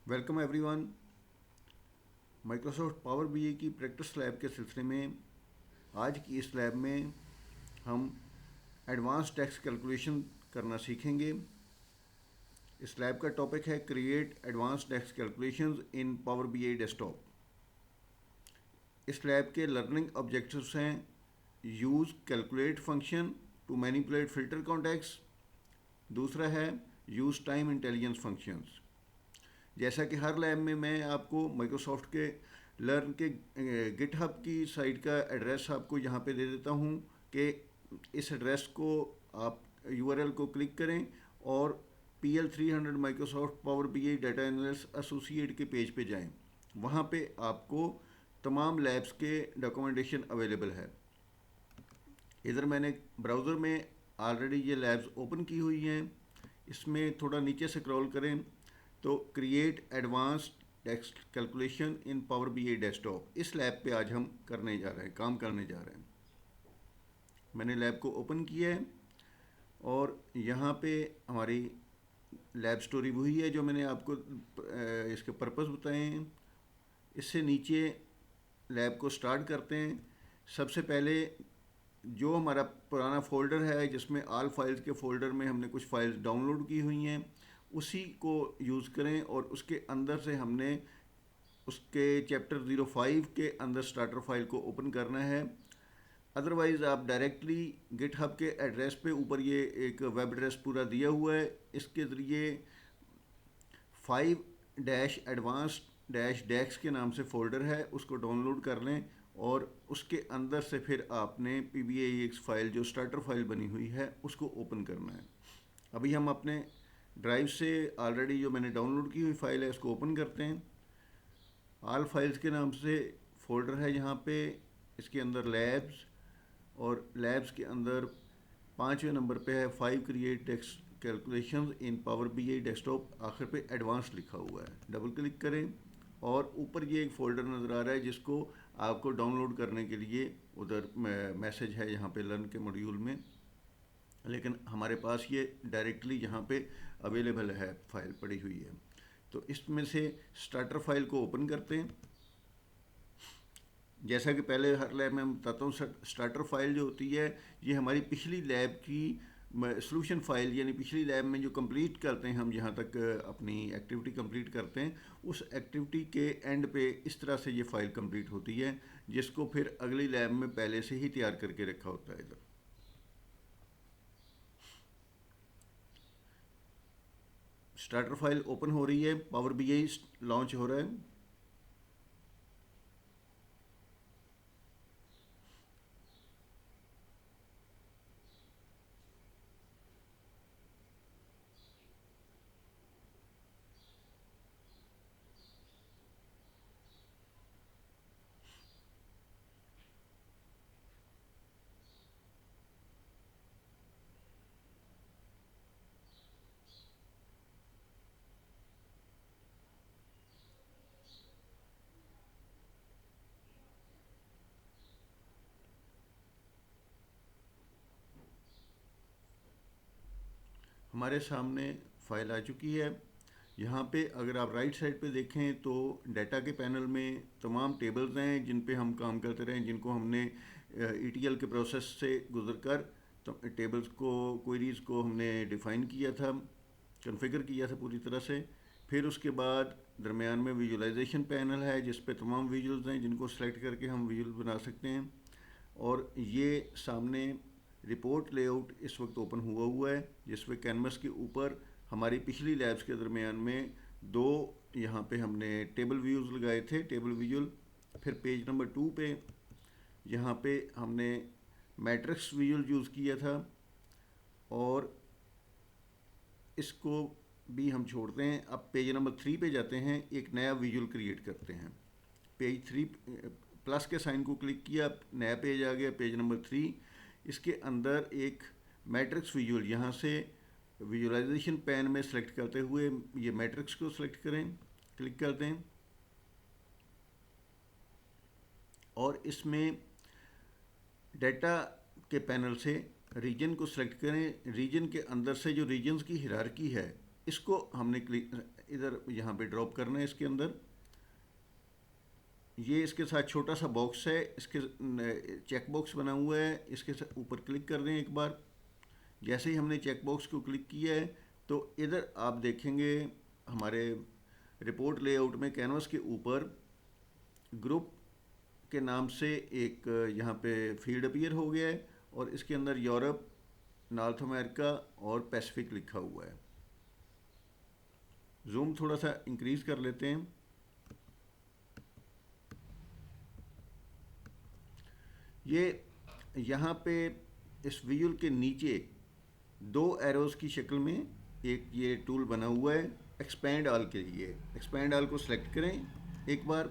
Welcome everyone. Microsoft power BA की practice lab के सिलसिले में आज की इस लैब में हम एडवांस टैक्स कैलकुलेशन करना सीखेंगे। इस लैब का टॉपिक है create advance DAX calculations in Power BI desktop. इस लैब के लर्निंग ऑब्जेक्टिव्स हैं use calculate function to manipulate filter contexts. दूसरा है यूज़ टाइम इंटेलिजेंस फंक्शंस। जैसा कि हर लैब में मैं आपको माइक्रोसॉफ्ट के लर्न के गिटहब की साइट का एड्रेस आपको यहाँ पे दे देता हूँ कि इस एड्रेस को आप यूआरएल को क्लिक करें और PL300 Microsoft power BI data analyst associate के पेज पे जाएं। वहाँ पे आपको तमाम लैब्स के डॉक्यूमेंटेशन अवेलेबल है। इधर मैंने ब्राउज़र में ऑलरेडी ये लैब्स ओपन की हुई हैं। इसमें थोड़ा नीचे से स्क्रॉल करें तो create advanced text calculation in power BI desktop, इस लैब पे आज हम करने जा रहे हैं, काम करने जा रहे हैं। मैंने लैब को ओपन किया है और यहाँ पे हमारी लैब स्टोरी वही है जो मैंने आपको इसके पर्पस बताए हैं। इससे नीचे लैब को स्टार्ट करते हैं। सबसे पहले जो हमारा पुराना फ़ोल्डर है जिसमें ऑल फाइल्स के फ़ोल्डर में हमने कुछ फाइल्स डाउनलोड की हुई हैं, उसी को यूज़ करें और उसके अंदर से हमने उसके चैप्टर 05 के अंदर स्टार्टर फाइल को ओपन करना है। अदरवाइज़ आप डायरेक्टली गिटहब के एड्रेस पे ऊपर ये एक वेब एड्रेस पूरा दिया हुआ है, इसके ज़रिए 5-advanced-dex के नाम से फ़ोल्डर है, उसको डाउनलोड कर लें और उसके अंदर से फिर आपने PBAX फाइल जो स्टार्टर फाइल बनी हुई है उसको ओपन करना है। अभी हम अपने ड्राइव से ऑलरेडी जो मैंने डाउनलोड की हुई फ़ाइल है उसको ओपन करते हैं। ऑल फाइल्स के नाम से फ़ोल्डर है यहाँ पे, इसके अंदर लैब्स और लैब्स के अंदर 5वें नंबर पे है 5 create text calculations in power BI desktop, आखिर पे एडवांस लिखा हुआ है। डबल क्लिक करें और ऊपर ये एक फ़ोल्डर नज़र आ रहा है जिसको आपको डाउनलोड करने के लिए उधर मैसेज है यहाँ पे लर्न के मॉड्यूल में, लेकिन हमारे पास ये डायरेक्टली यहाँ पे अवेलेबल है, फाइल पड़ी हुई है। तो इसमें से स्टार्टर फाइल को ओपन करते हैं। जैसा कि पहले हर लैब में मैं बताता हूँ, स्टार्टर फाइल जो होती है ये हमारी पिछली लैब की सॉल्यूशन फाइल, यानी पिछली लैब में जो कंप्लीट करते हैं हम, जहाँ तक अपनी एक्टिविटी कंप्लीट करते हैं, उस एक्टिविटी के एंड पे इस तरह से ये फाइल कंप्लीट होती है, जिसको फिर अगली लैब में पहले से ही तैयार करके रखा होता है। इधर स्टार्टर फाइल ओपन हो रही है, पावर बीआई लॉन्च हो रहा है। हमारे सामने फाइल आ चुकी है। यहाँ पे अगर आप राइट साइड पे देखें तो डाटा के पैनल में तमाम टेबल्स हैं जिन पे हम काम करते रहे, जिनको हमने ETL के प्रोसेस से गुजर कर तो टेबल्स को, क्वेरीज़ को हमने डिफ़ाइन किया था, कॉन्फ़िगर किया था पूरी तरह से। फिर उसके बाद दरमियान में विजुलाइजेशन पैनल है जिस पे तमाम विजुअल्स हैं जिनको सेलेक्ट करके हम विजुअल बना सकते हैं। और ये सामने रिपोर्ट लेआउट इस वक्त ओपन हुआ है जिसमें कैनवस के ऊपर हमारी पिछली लैब्स के दरमियान में दो यहाँ पे हमने टेबल व्यूज़ लगाए थे, टेबल विजुअल। फिर पेज नंबर 2 पे यहाँ पे हमने मैट्रिक्स विजुअल यूज़ किया था और इसको भी हम छोड़ते हैं। अब पेज नंबर 3 पे जाते हैं, एक नया विजुअल क्रिएट करते हैं। पेज 3 प्लस के साइन को क्लिक किया, नया पेज आ गया, पेज नंबर 3। इसके अंदर एक मैट्रिक्स विजुअल, यहाँ से विजुअलाइजेशन पैन में सेलेक्ट करते हुए ये मैट्रिक्स को सेलेक्ट करें, क्लिक कर दें और इसमें डाटा के पैनल से रीजन को सिलेक्ट करें। रीजन के अंदर से जो रीजन्स की हिरार्की है इसको हमने इधर यहाँ पे ड्रॉप करना है इसके अंदर। ये इसके साथ छोटा सा बॉक्स है, इसके चेक बॉक्स बना हुआ है, इसके ऊपर क्लिक कर दें एक बार। जैसे ही हमने चेक बॉक्स को क्लिक किया है तो इधर आप देखेंगे हमारे रिपोर्ट लेआउट में कैनवस के ऊपर ग्रुप के नाम से एक यहाँ पे फील्ड अपीयर हो गया है और इसके अंदर यूरोप, नॉर्थ अमेरिका और पैसिफिक लिखा हुआ है। जूम थोड़ा सा इंक्रीज कर लेते हैं। ये यहाँ पे इस विजुअल के नीचे दो एरोज़ की शक्ल में एक ये टूल बना हुआ है एक्सपैंड ऑल के लिए। एक्सपैंड ऑल को सिलेक्ट करें एक बार।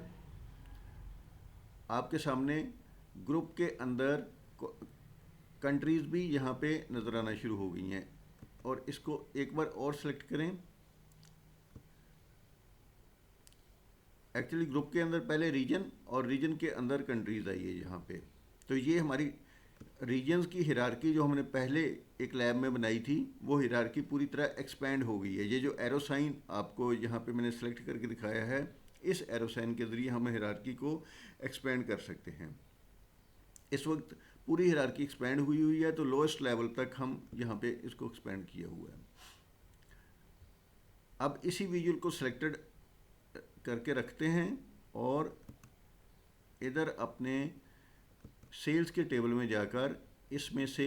आपके सामने ग्रुप के अंदर कंट्रीज़ भी यहाँ पे नज़र आना शुरू हो गई हैं और इसको एक बार और सिलेक्ट करें। एक्चुअली ग्रुप के अंदर पहले रीजन और रीजन के अंदर कंट्रीज़ आई है यहाँ पे। तो ये हमारी रीजन्स की हिरार्की जो हमने पहले एक लैब में बनाई थी वो हिरार्की पूरी तरह एक्सपैंड हो गई है। ये जो एरो साइन आपको यहाँ पे मैंने सेलेक्ट करके दिखाया है, इस एरो साइन के ज़रिए हम हिरार्की को एक्सपैंड कर सकते हैं। इस वक्त पूरी हिरार्की एक्सपैंड हुई है तो लोएस्ट लेवल तक हम यहाँ पे इसको एक्सपैंड किया हुआ है। अब इसी विजुअल को सिलेक्टेड करके रखते हैं और इधर अपने सेल्स के टेबल में जाकर इसमें से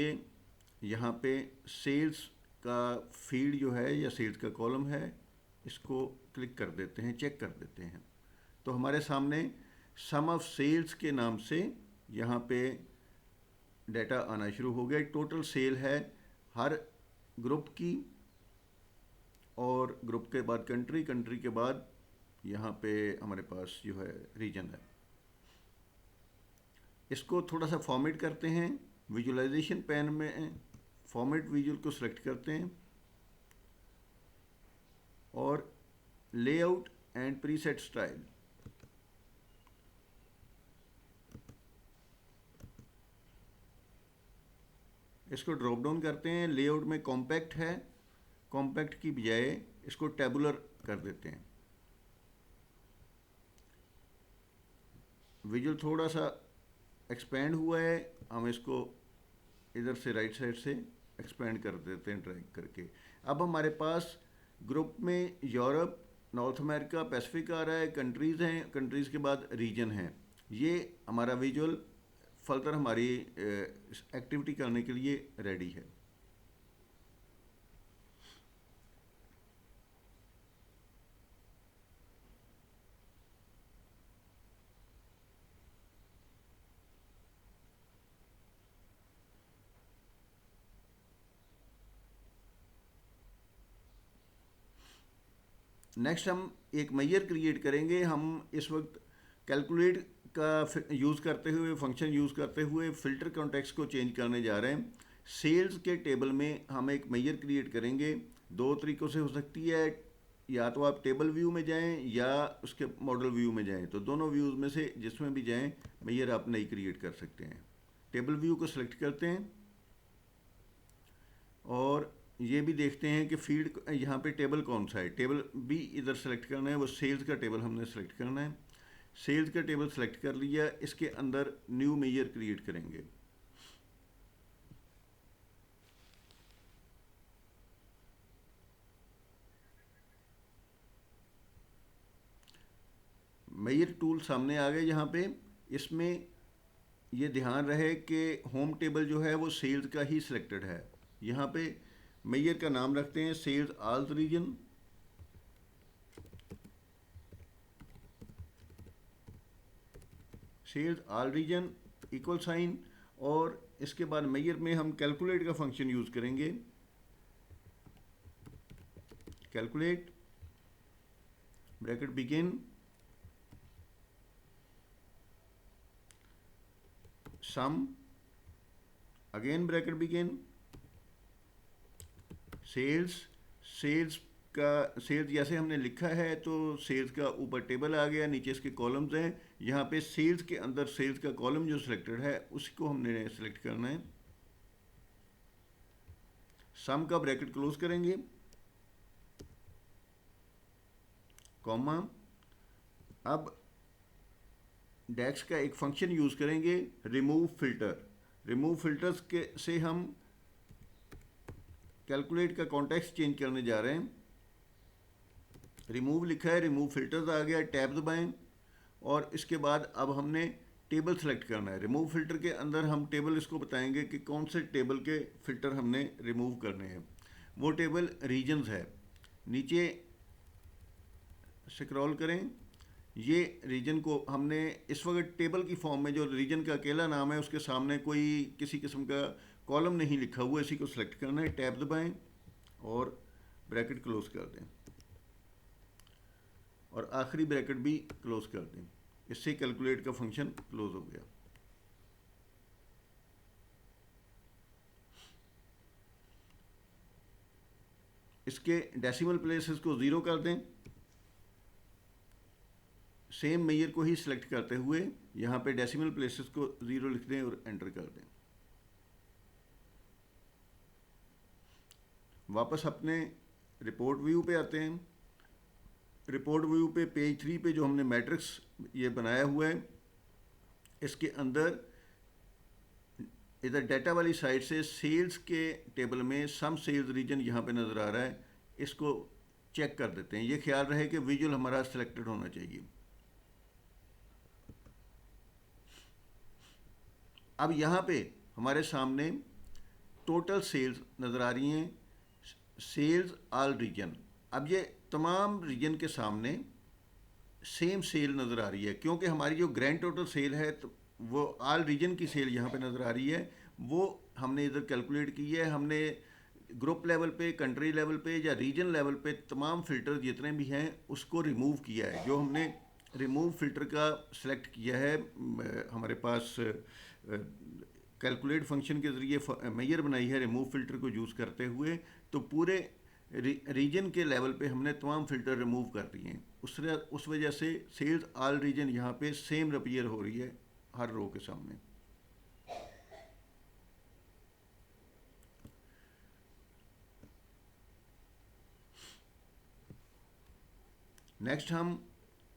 यहाँ पे सेल्स का फील्ड जो है या सेल्स का कॉलम है इसको क्लिक कर देते हैं, चेक कर देते हैं। तो हमारे सामने सम ऑफ सेल्स के नाम से यहाँ पे डाटा आना शुरू हो गया। टोटल सेल है हर ग्रुप की और ग्रुप के बाद कंट्री, कंट्री के बाद यहाँ पे हमारे पास जो है रीजन है। इसको थोड़ा सा फॉर्मेट करते हैं। विजुअलाइजेशन पैन में फॉर्मेट विजुअल को सिलेक्ट करते हैं और लेआउट एंड प्रीसेट स्टाइल, इसको ड्रॉप डाउन करते हैं। लेआउट में कॉम्पैक्ट है, कॉम्पैक्ट की बजाय इसको टेबुलर कर देते हैं। विजुअल थोड़ा सा एक्सपैंड हुआ है, हम इसको इधर से राइट साइड से एक्सपैंड कर देते हैं ड्रैग करके। अब हमारे पास ग्रुप में यूरोप, नॉर्थ अमेरिका, पैसिफिक आ रहा है, कंट्रीज़ हैं, कंट्रीज़ के बाद रीजन हैं। ये हमारा विजुअल फर्दर हमारी एक्टिविटी करने के लिए रेडी है। नेक्स्ट हम एक मेजर क्रिएट करेंगे। हम इस वक्त कैलकुलेट का यूज़ करते हुए, फंक्शन यूज़ करते हुए फ़िल्टर कॉन्टेक्स्ट को चेंज करने जा रहे हैं। सेल्स के टेबल में हम एक मेजर क्रिएट करेंगे। दो तरीक़ों से हो सकती है, या तो आप टेबल व्यू में जाएं या उसके मॉडल व्यू में जाएं। तो दोनों व्यूज़ में से जिसमें भी जाएं मेजर आप नई क्रिएट कर सकते हैं। टेबल व्यू को सिलेक्ट करते हैं और ये भी देखते हैं कि फील्ड यहाँ पे टेबल कौन सा है। टेबल भी इधर सेलेक्ट करना है, वो सेल्स का टेबल हमने सेलेक्ट करना है। सेल्स का टेबल सेलेक्ट कर लिया, इसके अंदर न्यू मेजर क्रिएट करेंगे। मेजर टूल सामने आ गए यहाँ पे। इसमें ये ध्यान रहे कि होम टेबल जो है वो सेल्स का ही सिलेक्टेड है। यहाँ पे मेजर का नाम रखते हैं sales all region, sales all region equal sign, और इसके बाद मेजर में हम कैलकुलेट का फंक्शन यूज़ करेंगे। Calculate bracket begin sum, again bracket begin sales. Sales जैसे हमने लिखा है तो सेल्स का ऊपर टेबल आ गया, नीचे इसके कॉलम्स हैं। यहाँ पे सेल्स के अंदर सेल्स का कॉलम जो सिलेक्टेड है उसको हमने सेलेक्ट करना है। सम का ब्रैकेट क्लोज करेंगे कॉमा, अब डेक्स का एक फंक्शन यूज़ करेंगे रिमूव फिल्टर। रिमूव फिल्टर्स के से हम कैलकुलेट का कॉन्टेक्स्ट चेंज करने जा रहे हैं। रिमूव लिखा है, रिमूव फिल्टर्स आ गया, टैब दबाएं और इसके बाद अब हमने टेबल सेलेक्ट करना है। रिमूव फिल्टर के अंदर हम टेबल इसको बताएंगे कि कौन से टेबल के फिल्टर हमने रिमूव करने हैं। वो टेबल रीजन्स है। नीचे स्क्रॉल करें, ये रीजन को हमने इस वक्त टेबल की फॉर्म में, जो रीजन का अकेला नाम है उसके सामने कोई किसी किस्म का कॉलम नहीं लिखा हुआ, इसी को सिलेक्ट करना है। टैब दबाएं और ब्रैकेट क्लोज कर दें और आखिरी ब्रैकेट भी क्लोज कर दें। इससे कैलकुलेट का फंक्शन क्लोज हो गया। इसके डेसिमल प्लेसेस को 0 कर दें। सेम मेजर को ही सिलेक्ट करते हुए यहाँ पे डेसिमल प्लेसेस को 0 लिख दें और एंटर कर दें। वापस अपने रिपोर्ट व्यू पे आते हैं। रिपोर्ट व्यू पे पेज 3 पे जो हमने मैट्रिक्स ये बनाया हुआ है, इसके अंदर इधर डाटा वाली साइड से सेल्स के टेबल में सम सेल्स रीजन यहाँ पे नज़र आ रहा है, इसको चेक कर देते हैं। ये ख्याल रहे कि विजुअल हमारा सिलेक्टेड होना चाहिए। अब यहाँ पे हमारे सामने टोटल सेल्स नज़र आ रही हैं, सेल्स ऑल रीजन। अब ये तमाम रीजन के सामने सेम सेल नज़र आ रही है, क्योंकि हमारी जो ग्रैंड टोटल सेल है तो वो ऑल रीजन की सेल यहाँ पे नज़र आ रही है। वो हमने इधर कैलकुलेट की है। हमने ग्रुप लेवल पे, कंट्री लेवल पे या रीजन लेवल पे तमाम फ़िल्टर जितने भी हैं उसको रिमूव किया है। जो हमने रिमूव फ़िल्टर का सिलेक्ट किया है, हमारे पास कैलकुलेट फंक्शन के ज़रिए मेजर बनाई है रिमूव फ़िल्टर को यूज़ करते हुए, तो पूरे रीजन के लेवल पे हमने तमाम फ़िल्टर रिमूव कर दिए हैं। उस वजह से सेल्स ऑल रीजन यहाँ पे सेम अपीयर हो रही है हर रो के सामने। नेक्स्ट हम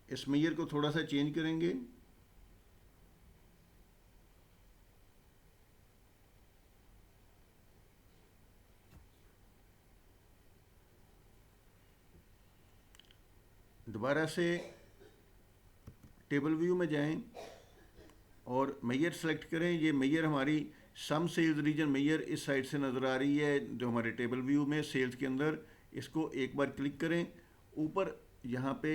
इस मेजर को थोड़ा सा चेंज करेंगे। दोबारा से टेबल व्यू में जाएं और मेजर सेलेक्ट करें। ये मेजर हमारी सम सेल्स रीजन मेजर इस साइड से नज़र आ रही है जो हमारे टेबल व्यू में सेल्स के अंदर। इसको एक बार क्लिक करें। ऊपर यहाँ पे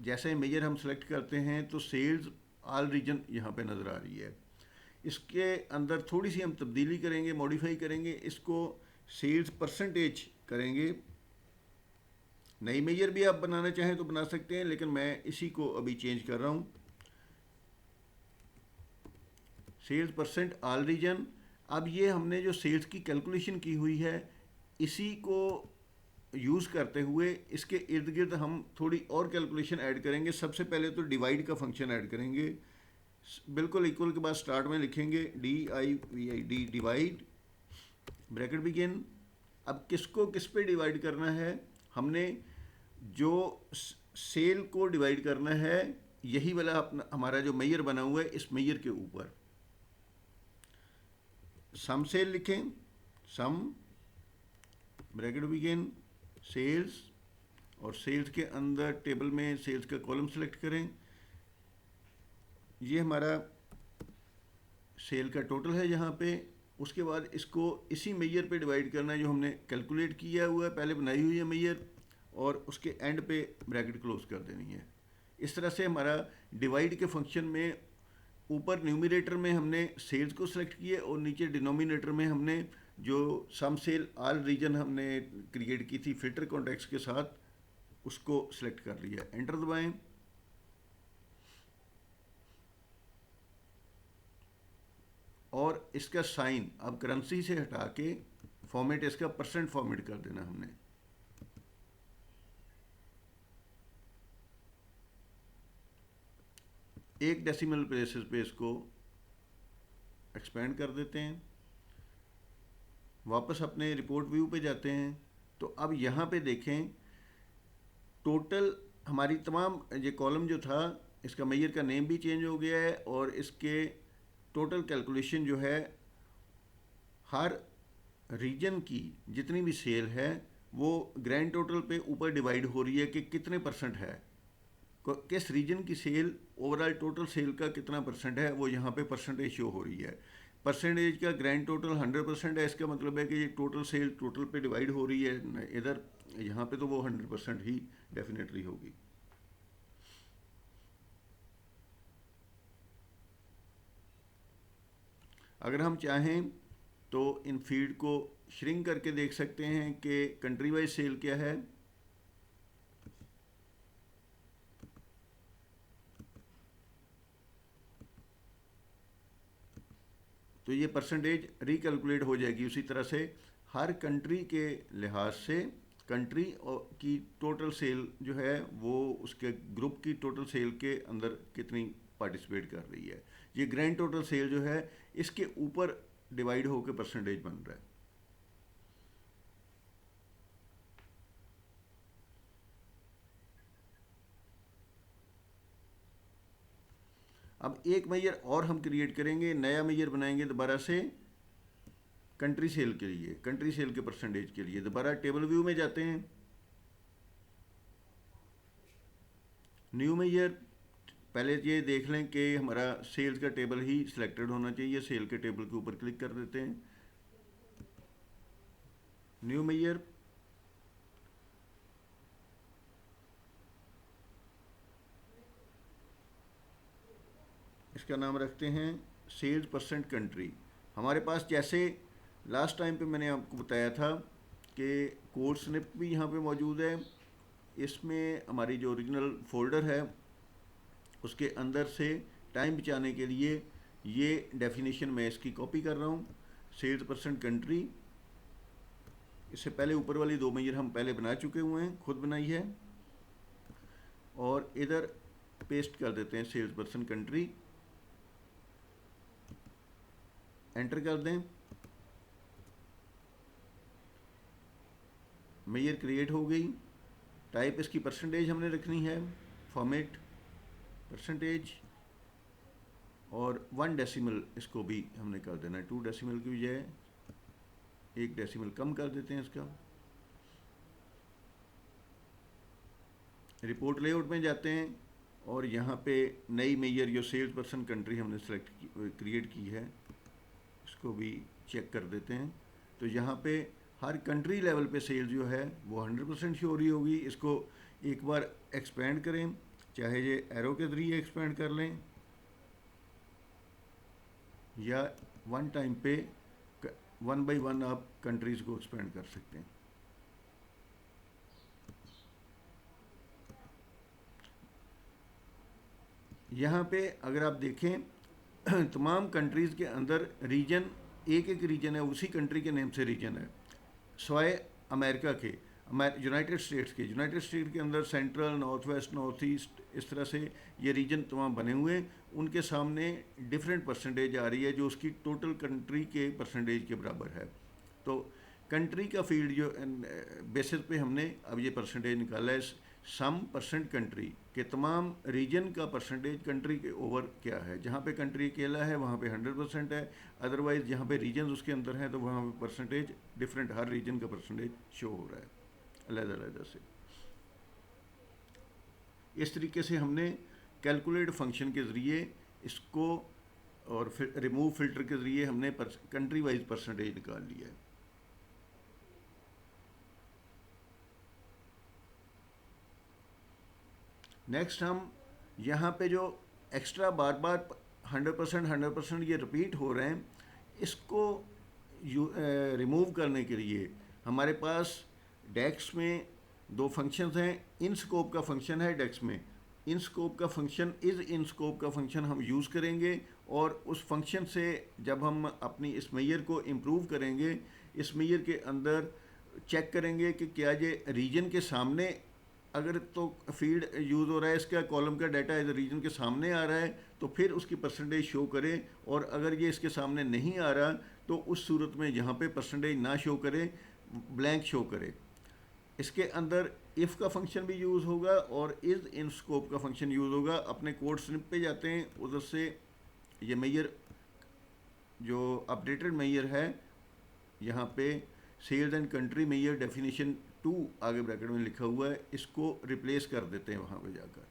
जैसे मेजर हम सेलेक्ट करते हैं तो सेल्स ऑल रीजन यहाँ पे नज़र आ रही है। इसके अंदर थोड़ी सी हम तब्दीली करेंगे, मॉडिफाई करेंगे। इसको सेल्स परसेंटेज करेंगे। नई मेजर भी आप बनाना चाहें तो बना सकते हैं, लेकिन मैं इसी को अभी चेंज कर रहा हूँ। Sales percent all region. अब ये हमने जो सेल्स की कैलकुलेशन की हुई है, इसी को यूज़ करते हुए इसके इर्द गिर्द हम थोड़ी और कैलकुलेशन ऐड करेंगे। सबसे पहले तो डिवाइड का फंक्शन ऐड करेंगे। बिल्कुल इक्वल के बाद स्टार्ट में लिखेंगे DIVID, डिवाइड, ब्रैकेट बिगिन। अब किसको किस पे डिवाइड करना है? हमने जो सेल को डिवाइड करना है, यही वाला अपना हमारा जो मेजर बना हुआ है, इस मेजर के ऊपर सम सेल लिखें। सम, ब्रैकेट बिगिन, सेल्स, और सेल्स के अंदर टेबल में सेल्स का कॉलम सेलेक्ट करें। ये हमारा सेल का टोटल है यहाँ पे। उसके बाद इसको इसी मेजर पे डिवाइड करना है जो हमने कैलकुलेट किया हुआ है, पहले बनाई हुई है मेजर, और उसके एंड पे ब्रैकेट क्लोज कर देनी है। इस तरह से हमारा डिवाइड के फंक्शन में ऊपर न्यूमरेटर में हमने सेल्स को सिलेक्ट किया और नीचे डिनोमिनेटर में हमने जो सम सेल ऑल रीजन हमने क्रिएट की थी फिल्टर कॉन्टेक्स्ट के साथ, उसको सिलेक्ट कर लिया। एंटर दबाएं। और इसका साइन अब करेंसी से हटा के फॉर्मेट इसका परसेंट फॉर्मेट कर देना हमने। एक डेसिमल प्लेसेस पे इसको एक्सपेंड कर देते हैं। वापस अपने रिपोर्ट व्यू पे जाते हैं तो अब यहाँ पे देखें टोटल हमारी तमाम ये कॉलम जो था इसका मेजर का नेम भी चेंज हो गया है और इसके टोटल कैलकुलेशन जो है हर रीजन की जितनी भी सेल है वो ग्रैंड टोटल पे ऊपर डिवाइड हो रही है कि कितने परसेंट है, किस रीजन की सेल ओवरऑल टोटल सेल का कितना परसेंट है, वो यहाँ पे परसेंटेज शो हो रही है। परसेंटेज का ग्रैंड टोटल 100% है, इसका मतलब है कि ये टोटल सेल टोटल पे डिवाइड हो रही है इधर, यहाँ पे तो वो 100% ही डेफिनेटली होगी। अगर हम चाहें तो इन फील्ड को श्रिंक करके देख सकते हैं कि कंट्री वाइज सेल क्या है। तो ये परसेंटेज रिकैलकुलेट हो जाएगी उसी तरह से हर कंट्री के लिहाज से कंट्री की टोटल सेल जो है वो उसके ग्रुप की टोटल सेल के अंदर कितनी पार्टिसिपेट कर रही है। ये ग्रैंड टोटल सेल जो है इसके ऊपर डिवाइड होकर परसेंटेज बन रहा है। अब एक मेजर और हम क्रिएट करेंगे, नया मेजर बनाएंगे दोबारा से कंट्री सेल के लिए, कंट्री सेल के परसेंटेज के लिए। दोबारा टेबल व्यू में जाते हैं, न्यू मेजर, पहले ये देख लें कि हमारा सेल्स का टेबल ही सिलेक्टेड होना चाहिए। सेल के टेबल के ऊपर क्लिक कर देते हैं, न्यू मेजर, इसका नाम रखते हैं सेल्स परसेंट कंट्री। हमारे पास जैसे लास्ट टाइम पे मैंने आपको बताया था कि कोड स्निप भी यहाँ पे मौजूद है। इसमें हमारी जो ओरिजिनल फोल्डर है उसके अंदर से टाइम बचाने के लिए ये डेफिनेशन मैं इसकी कॉपी कर रहा हूँ, सेल्स परसेंट कंट्री। इससे पहले ऊपर वाली दो मेजर हम पहले बना चुके हुए हैं, खुद बनाई है, और इधर पेस्ट कर देते हैं सेल्स परसेंट कंट्री, एंटर कर दें। मेजर क्रिएट हो गई। टाइप इसकी परसेंटेज हमने रखनी है, फॉर्मेट परसेंटेज, और 1 डेसिमल इसको भी हमने कर देना है। 2 डेसिमल की बजाय 1 डेसिमल कम कर देते हैं इसका। रिपोर्ट लेआउट में जाते हैं और यहाँ पे नई मेजर जो सेल्स परसेंट कंट्री हमने सेलेक्ट क्रिएट की है इसको भी चेक कर देते हैं। तो यहाँ पे हर कंट्री लेवल पे सेल जो है वो 100% शो हो रही होगी। इसको एक बार एक्सपेंड करें, चाहे ये एरो के ज़रिए एक्सपेंड कर लें या वन टाइम पे 1 बाई 1 आप कंट्रीज़ को एक्सपेंड कर सकते हैं। यहाँ पे अगर आप देखें तमाम कंट्रीज़ के अंदर रीजन एक एक रीजन है, उसी कंट्री के नेम से रीजन है, स्वाय अमेरिका के, यूनाइटेड स्टेट्स के अंदर central, north west, north east, इस तरह से ये रीजन तमाम बने हुए हैं। उनके सामने डिफरेंट परसेंटेज आ रही है जो उसकी टोटल कंट्री के परसेंटेज के बराबर है। तो कंट्री का फील्ड जो बेसिस पे हमने अब ये परसेंटेज निकाला है, सम परसेंट कंट्री के तमाम रीजन का परसेंटेज कंट्री के ओवर क्या है। जहाँ पे कंट्री अकेला है वहाँ पे 100% है, अदरवाइज़ जहाँ पे रीजन उसके अंदर हैं तो वहाँ पे परसेंटेज डिफरेंट, हर रीजन का परसेंटेज शो हो रहा है अलग-अलग से। इस तरीके से हमने कैलकुलेट फंक्शन के ज़रिए इसको और फिर रिमूव फिल्टर के ज़रिए हमने कंट्री वाइज परसेंटेज निकाल लिया है। नेक्स्ट हम यहाँ पे जो एक्स्ट्रा बार बार 100% ये रिपीट हो रहे हैं, इसको रिमूव करने के लिए हमारे पास डेक्स में 2 फंक्शंस हैं। इन स्कोप का फंक्शन है डेक्स में, इन स्कोप का फंक्शन इन स्कोप का फंक्शन हम यूज़ करेंगे और उस फंक्शन से जब हम अपनी इस मेजर को इम्प्रूव करेंगे, इस मेजर के अंदर चेक करेंगे कि क्या ये रीजन के सामने, अगर तो फील्ड यूज़ हो रहा है, इसका कॉलम का डाटा इस रीजन के सामने आ रहा है तो फिर उसकी परसेंटेज शो करे, और अगर ये इसके सामने नहीं आ रहा तो उस सूरत में यहाँ पे परसेंटेज ना शो करे, ब्लैंक शो करे। इसके अंदर इफ़ का फंक्शन भी यूज़ होगा और इज़ इन स्कोप का फंक्शन यूज़ होगा। अपने कोड स्निप पे जाते हैं, उधर से ये मेजर जो अपडेटेड मेजर है यहाँ पे sales and country measure definition 2 आगे ब्रैकेट में लिखा हुआ है, इसको रिप्लेस कर देते हैं वहाँ पे जाकर।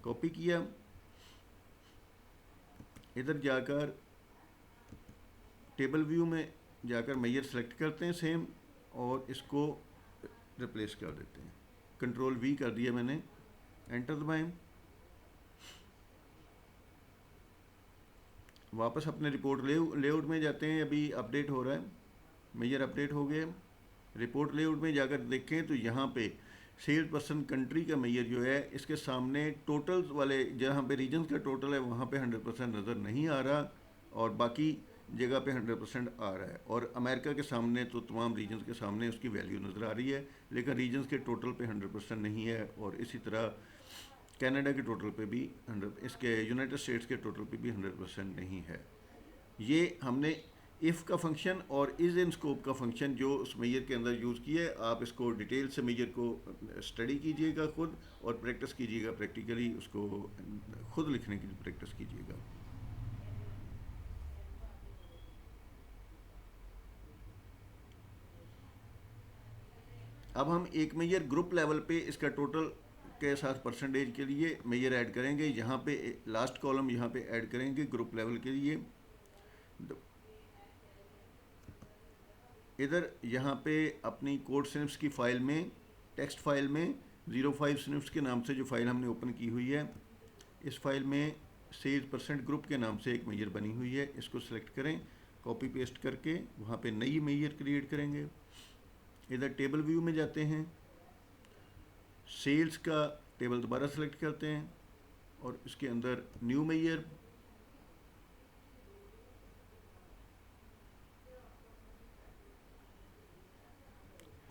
कॉपी किया, इधर जाकर टेबल व्यू में जाकर मेजर सेलेक्ट करते हैं सेम, और इसको रिप्लेस कर देते हैं। कंट्रोल वी कर दिया मैंने, एंटर दबाएं। वापस अपने रिपोर्ट लेआउट में जाते हैं, अभी अपडेट हो रहा है, मेजर अपडेट हो गया। रिपोर्ट लेआउट में जाकर देखें तो यहाँ पे सेल्स पर्सन कंट्री का मेजर जो है, इसके सामने टोटल्स वाले जहाँ पे रीजन्स का टोटल है वहाँ पे 100% नज़र नहीं आ रहा, और बाकी जगह पे 100% आ रहा है। और अमेरिका के सामने तो तमाम रीजन्स के सामने उसकी वैल्यू नज़र आ रही है, लेकिन रीजन्स के टोटल पे 100% नहीं है। और इसी तरह कनाडा के टोटल पे भी 100, इसके यूनाइटेड स्टेट्स के टोटल पे भी 100% नहीं है। ये हमने इफ़ का फंक्शन और इज़ इन स्कोप का फंक्शन जो उस मेजर के अंदर यूज़ किया है। आप इसको डिटेल से मेजर को स्टडी कीजिएगा खुद, और प्रैक्टिस कीजिएगा, प्रैक्टिकली उसको खुद लिखने की प्रैक्टिस कीजिएगा। अब हम एक मेजर ग्रुप लेवल पे इसका टोटल के साथ परसेंटेज के लिए मेजर ऐड करेंगे। यहाँ पे लास्ट कॉलम यहाँ पे ऐड करेंगे ग्रुप लेवल के लिए। इधर यहाँ पे अपनी कोड स्निप्स की फ़ाइल में, टेक्स्ट फाइल में 05 स्निप्स के नाम से जो फाइल हमने ओपन की हुई है, इस फाइल में सेल्स परसेंट ग्रुप के नाम से एक मेजर बनी हुई है। इसको सेलेक्ट करें, कॉपी पेस्ट करके वहाँ पे नई मेजर क्रिएट करेंगे। इधर टेबल व्यू में जाते हैं, सेल्स का टेबल दोबारा सेलेक्ट करते हैं, और इसके अंदर न्यू मेजर,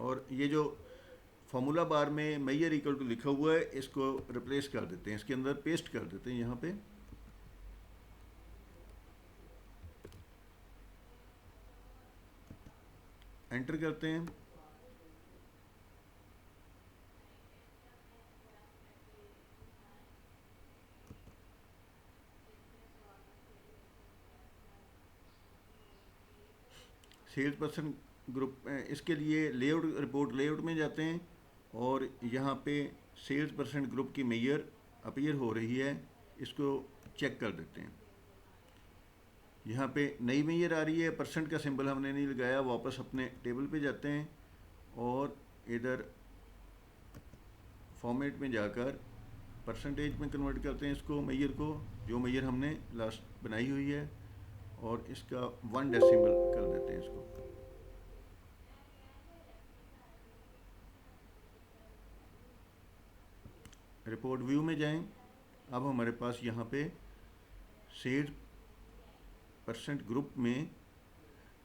और ये जो फॉर्मूला बार में मेजर इक्वल टू लिखा हुआ है, इसको रिप्लेस कर देते हैं, इसके अंदर पेस्ट कर देते हैं। यहाँ पे एंटर करते हैं। सेल्स पर्सन ग्रुप, इसके लिए लेआउट, रिपोर्ट लेआउट में जाते हैं, और यहाँ पे सेल्स पर्सन ग्रुप की मेजर अपीयर हो रही है, इसको चेक कर देते हैं। यहाँ पे नई मेजर आ रही है, परसेंट का सिंबल हमने नहीं लगाया। वापस अपने टेबल पे जाते हैं, और इधर फॉर्मेट में जाकर परसेंटेज में कन्वर्ट करते हैं इसको, मेजर को, जो मेजर हमने लास्ट बनाई हुई है, और इसका 1 डेसिमल कर देते हैं इसको। रिपोर्ट व्यू में जाएं। अब हमारे पास यहाँ पे सेल्स परसेंट ग्रुप में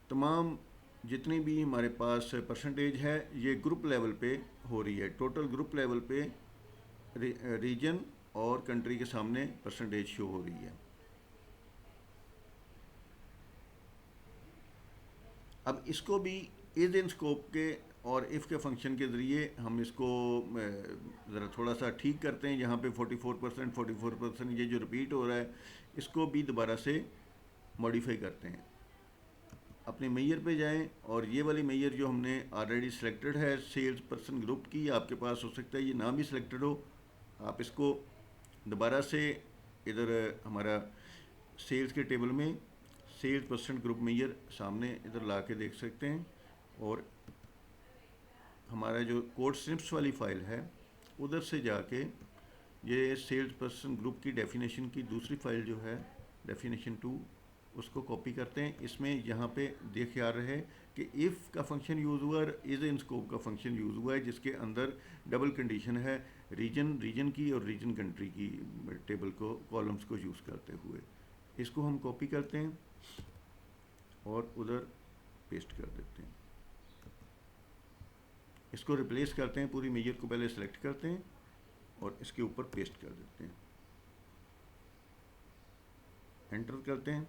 तमाम जितनी भी हमारे पास परसेंटेज है, ये ग्रुप लेवल पे हो रही है। टोटल ग्रुप लेवल पे रीजन और कंट्री के सामने परसेंटेज शो हो रही है। अब इसको भी इज इन स्कोप के और इफ़ के फंक्शन के ज़रिए हम इसको ज़रा थोड़ा सा ठीक करते हैं। यहाँ पे 44% ये जो रिपीट हो रहा है, इसको भी दोबारा से मॉडिफाई करते हैं। अपने मेजर पे जाएं, और ये वाली मेजर जो हमने ऑलरेडी सिलेक्टेड है सेल्स पर्सन ग्रुप की, आपके पास हो सकता है ये ना भी सिलेक्टेड हो, आप इसको दोबारा से इधर हमारा सेल्स के टेबल में सेल्स परसेंट ग्रुप मेजर सामने इधर ला के देख सकते हैं। और हमारा जो कोड स्निप्स वाली फ़ाइल है, उधर से जाके ये सेल्स पर्सन ग्रुप की डेफिनेशन की दूसरी फ़ाइल जो है डेफिनेशन 2, उसको कॉपी करते हैं। इसमें यहाँ पे देख आ रहे कि इफ़ का फंक्शन यूज़ हुआ और इज़ इन स्कोप का फंक्शन यूज़ हुआ है, जिसके अंदर डबल कंडीशन है, रीजन की और रीजन कंट्री की टेबल को, कॉलम्स को यूज़ करते हुए। इसको हम कॉपी करते हैं और उधर पेस्ट कर देते हैं। इसको रिप्लेस करते हैं, पूरी मेजर को पहले सेलेक्ट करते हैं और इसके ऊपर पेस्ट कर देते हैं, एंटर करते हैं।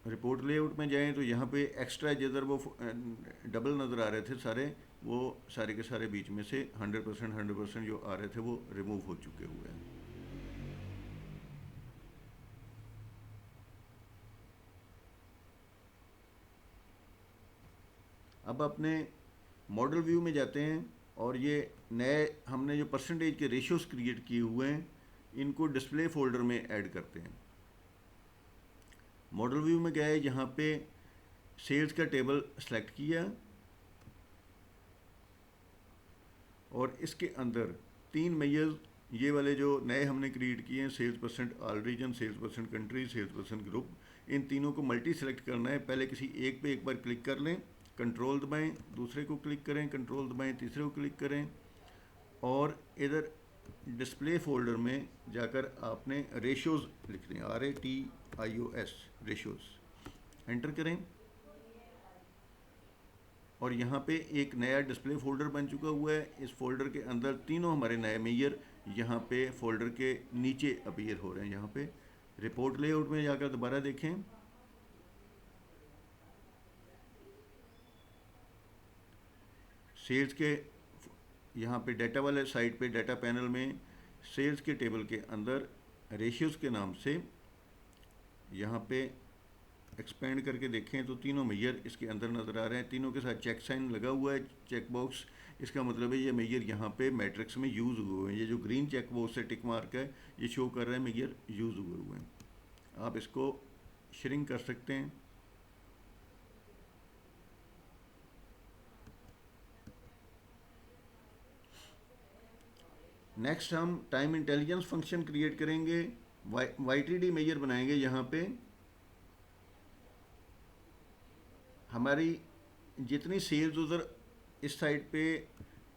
रिपोर्ट लेआउट में जाएं तो यहाँ पे एक्स्ट्रा जिधर वो डबल नज़र आ रहे थे सारे, वो सारे के सारे बीच में से 100% जो आ रहे थे वो रिमूव हो चुके हुए हैं। अब अपने मॉडल व्यू में जाते हैं और ये नए हमने जो परसेंटेज के रेशियोज क्रिएट किए हुए हैं इनको डिस्प्ले फोल्डर में ऐड करते हैं। मॉडल व्यू में गए, यहाँ पे सेल्स का टेबल सेलेक्ट किया और इसके अंदर 3 मेजर्स ये वाले जो नए हमने क्रिएट किए हैं, sales percent all region, sales percent country, sales percent group, इन तीनों को मल्टी सेलेक्ट करना है। पहले किसी एक पे एक बार क्लिक कर लें, कंट्रोल दबाएं, दूसरे को क्लिक करें, कंट्रोल दबाएं, तीसरे को क्लिक करें और इधर डिस्प्ले फोल्डर में जाकर आपने रेशियोज लिखने हैं, RATIOS रेशियोज एंटर करें और यहाँ पे एक नया डिस्प्ले फोल्डर बन चुका हुआ है। इस फोल्डर के अंदर तीनों हमारे नए मेजर यहाँ पे फोल्डर के नीचे अपीयर हो रहे हैं। यहाँ पे रिपोर्ट लेआउट में जाकर दोबारा देखें, सेल्स के यहाँ पे डाटा वाले साइड पे डाटा पैनल में सेल्स के टेबल के अंदर रेशियोज के नाम से यहाँ पे एक्सपेंड करके देखें तो तीनों मेजर इसके अंदर नज़र आ रहे हैं। तीनों के साथ चेक साइन लगा हुआ है, चेक बॉक्स, इसका मतलब है ये मेजर यहाँ पे मैट्रिक्स में यूज़ हुए हैं। ये जो ग्रीन चेक बॉक्स से टिक मार्क है ये शो कर रहा है मेजर यूज़ हुए हैं। आप इसको श्रिंक कर सकते हैं। नेक्स्ट हम टाइम इंटेलिजेंस फंक्शन क्रिएट करेंगे, YTD मेजर बनाएंगे। यहाँ पे हमारी जितनी सेल्स उधर इस साइड पे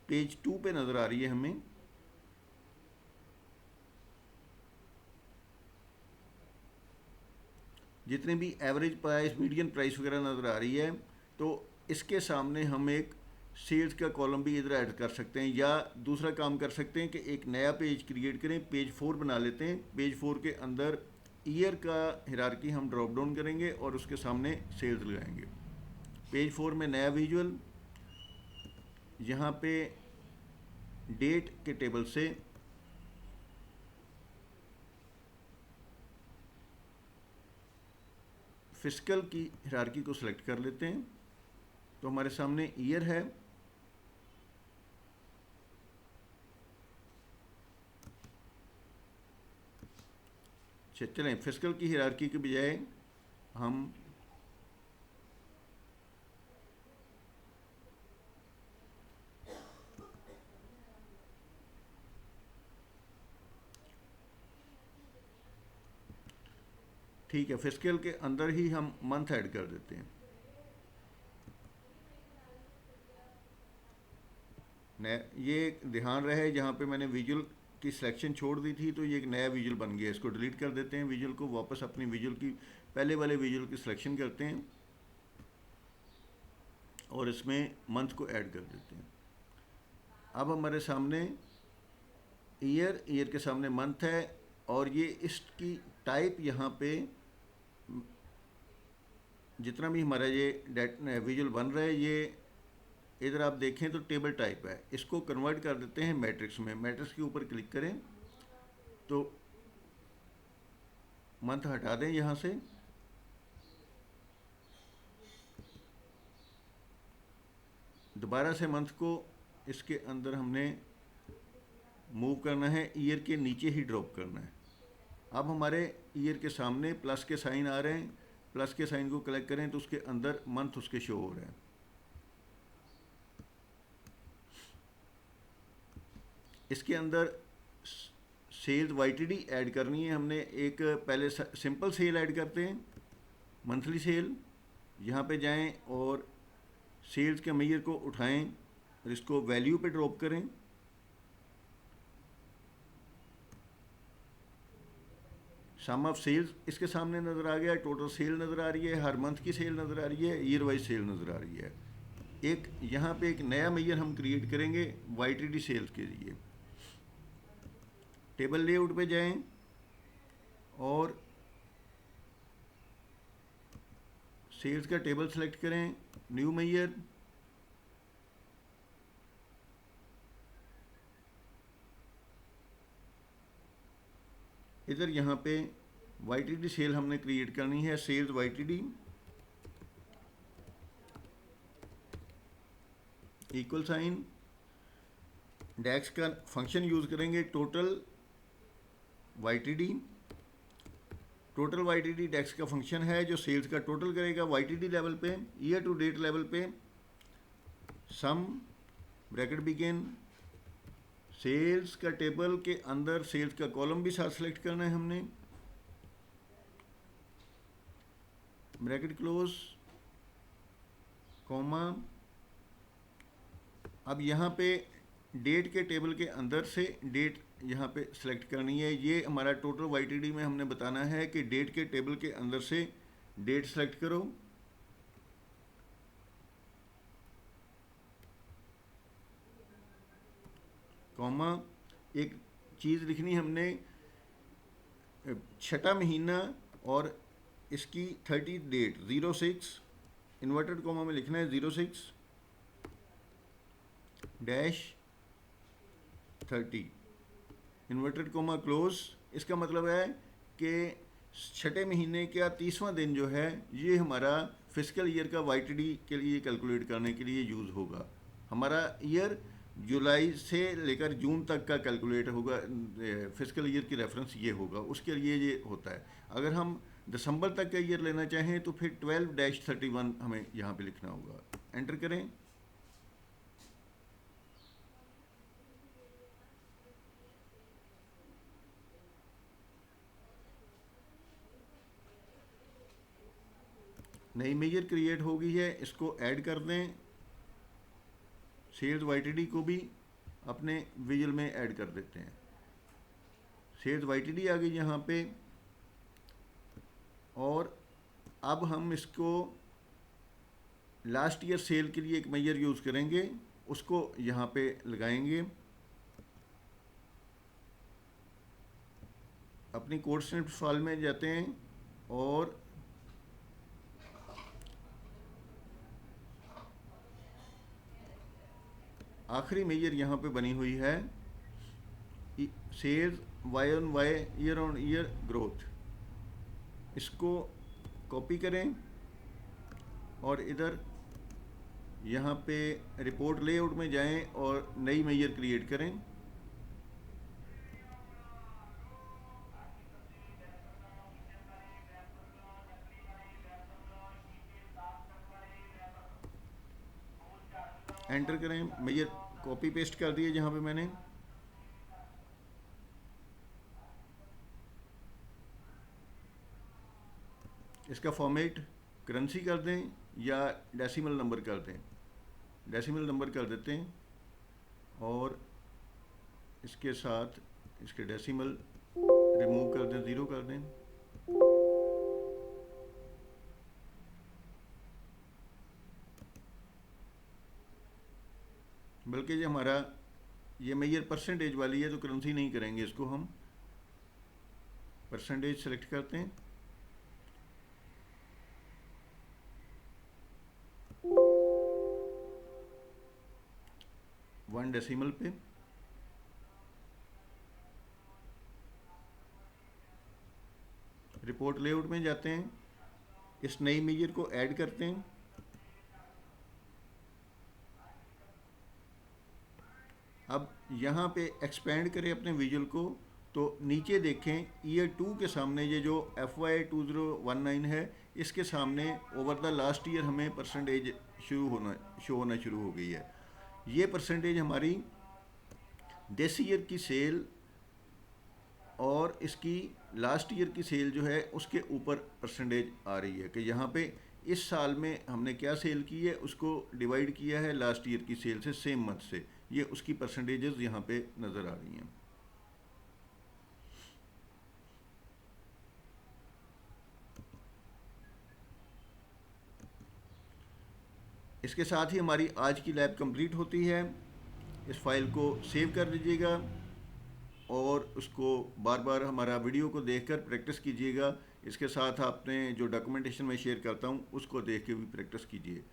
पेज 2 पे नज़र आ रही है, हमें जितने भी एवरेज प्राइस, मीडियन प्राइस वगैरह नज़र आ रही है, तो इसके सामने हम एक सेल्स का कॉलम भी इधर ऐड कर सकते हैं। या दूसरा काम कर सकते हैं कि एक नया पेज क्रिएट करें, पेज 4 बना लेते हैं। पेज 4 के अंदर ईयर का हिरार्की हम ड्रॉप डाउन करेंगे और उसके सामने सेल्स लगाएंगे। पेज 4 में नया विजुअल, यहाँ पे डेट के टेबल से फिस्कल की हिरार्की को सिलेक्ट कर लेते हैं तो हमारे सामने ईयर है। चलें, फिस्कल की हिरार्की के बजाय हम ठीक है, फिस्कल के अंदर ही हम मंथ ऐड कर देते हैं। ये ध्यान रहे जहाँ पे मैंने विजुअल की सिलेक्शन छोड़ दी थी तो ये एक नया विजुअल बन गया। इसको डिलीट कर देते हैं, विजुअल को वापस अपनी विजुअल की पहले वाले विजुअल की सिलेक्शन करते हैं और इसमें मंथ को ऐड कर देते हैं। अब हमारे सामने ईयर के सामने मंथ है और ये इसकी टाइप यहाँ पे जितना भी हमारा ये विजुअल बन रहा है, ये इधर आप देखें तो टेबल टाइप है। इसको कन्वर्ट कर देते हैं मैट्रिक्स में। मैट्रिक्स के ऊपर क्लिक करें तो मंथ हटा दें यहाँ से, दोबारा से मंथ को इसके अंदर हमने मूव करना है, ईयर के नीचे ही ड्रॉप करना है। अब हमारे ईयर के सामने प्लस के साइन आ रहे हैं, प्लस के साइन को क्लिक करें तो उसके अंदर मंथ उसके शो हो रहे हैं। इसके अंदर सेल्स YTD ऐड करनी है हमने। एक पहले सिंपल सेल ऐड करते हैं, मंथली सेल। यहाँ पे जाएं और सेल्स के मेजर को उठाएं और इसको वैल्यू पे ड्रॉप करें। सम ऑफ सेल्स इसके सामने नज़र आ गया, टोटल सेल नज़र आ रही है, हर मंथ की सेल नज़र आ रही है, ईयर वाइज सेल नज़र आ रही है। एक यहाँ पे एक नया मेजर हम क्रिएट करेंगे YTD सेल्स के लिए। टेबल लेआउट पे जाएं और सेल्स का टेबल सेलेक्ट करें, न्यू मेजर, इधर यहाँ पे YTD सेल हमने क्रिएट करनी है, सेल्स YTD इक्वल साइन, डैक्स का फंक्शन यूज़ करेंगे टोटल YTD। टोटल YTD डैक्स का फंक्शन है जो सेल्स का टोटल करेगा YTD लेवल पे, ईयर टू डेट लेवल पे, सम ब्रैकेट बिगिन, सेल्स का टेबल के अंदर सेल्स का कॉलम भी साथ सेलेक्ट करना है हमने, ब्रैकेट क्लोज, कॉमा। अब यहाँ पे डेट के टेबल के अंदर से डेट यहाँ पे सिलेक्ट करनी है। ये हमारा टोटल YTD में हमने बताना है कि डेट के टेबल के अंदर से डेट सेलेक्ट करो, कॉमा। एक चीज़ लिखनी हमने, छठा महीना और इसकी 30 डेट 06 इन्वर्टेड कॉमा में लिखना है, 06 डैश 30 इन्वर्टेड कॉमा क्लोज। इसका मतलब है कि छठे महीने का 30वां दिन जो है ये हमारा फिजिकल ईयर का YTD के लिए कैलकुलेट करने के लिए यूज़ होगा। हमारा ईयर जुलाई से लेकर जून तक का कैलकुलेट होगा, फिजिकल ईयर की रेफरेंस ये होगा, उसके लिए ये होता है। अगर हम दिसंबर तक का ईयर लेना चाहें तो फिर 12-31 हमें यहाँ पे लिखना होगा। एंटर करें, नई मेजर क्रिएट हो गई है, इसको ऐड कर दें। सेल्स YTD को भी अपने विजुअल में ऐड कर देते हैं। सेल्स YTD आ गई यहाँ पे, और अब हम इसको लास्ट ईयर सेल के लिए एक मेजर यूज़ करेंगे, उसको यहाँ पे लगाएंगे। अपनी कोड स्निप्स फाइल में जाते हैं और आखिरी मेजर यहाँ पे बनी हुई है, sales Y-on-Y year on year growth. इसको कॉपी करें और इधर यहाँ पे रिपोर्ट लेआउट में जाएं और नई मेजर क्रिएट करें। एंटर करें, मेजर कॉपी पेस्ट कर दिए जहाँ पे मैंने। इसका फॉर्मेट करेंसी कर दें या डेसिमल नंबर कर दें, डेसिमल नंबर कर देते हैं, और इसके साथ इसके डेसिमल रिमूव कर दें, 0 कर दें। बल्कि ये हमारा ये मेजर परसेंटेज वाली है तो करेंसी नहीं करेंगे, इसको हम परसेंटेज सेलेक्ट करते हैं। वन डेसिमल पे रिपोर्ट लेआउट में जाते हैं, इस नई मेजर को ऐड करते हैं। अब यहाँ पे एक्सपेंड करें अपने विजुअल को, तो नीचे देखें ईयर 2 के सामने ये जो FY 2019 है, इसके सामने ओवर द लास्ट ईयर हमें परसेंटेज शो होना शुरू हो गई है। ये परसेंटेज हमारी दिस ईयर की सेल और इसकी लास्ट ईयर की सेल जो है उसके ऊपर परसेंटेज आ रही है कि यहाँ पे इस साल में हमने क्या सेल की है उसको डिवाइड किया है लास्ट ईयर की सेल से, सेम मंथ से, ये उसकी परसेंटेजेस यहाँ पे नज़र आ रही हैं। इसके साथ ही हमारी आज की लैब कंप्लीट होती है। इस फाइल को सेव कर लीजिएगा और उसको बार बार हमारा वीडियो को देखकर प्रैक्टिस कीजिएगा इसके साथ आपने जो डॉक्यूमेंटेशन मैं शेयर करता हूँ उसको देख के भी प्रैक्टिस कीजिए।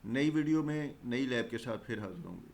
नई वीडियो में नई लैब के साथ फिर हाजिर होंगे।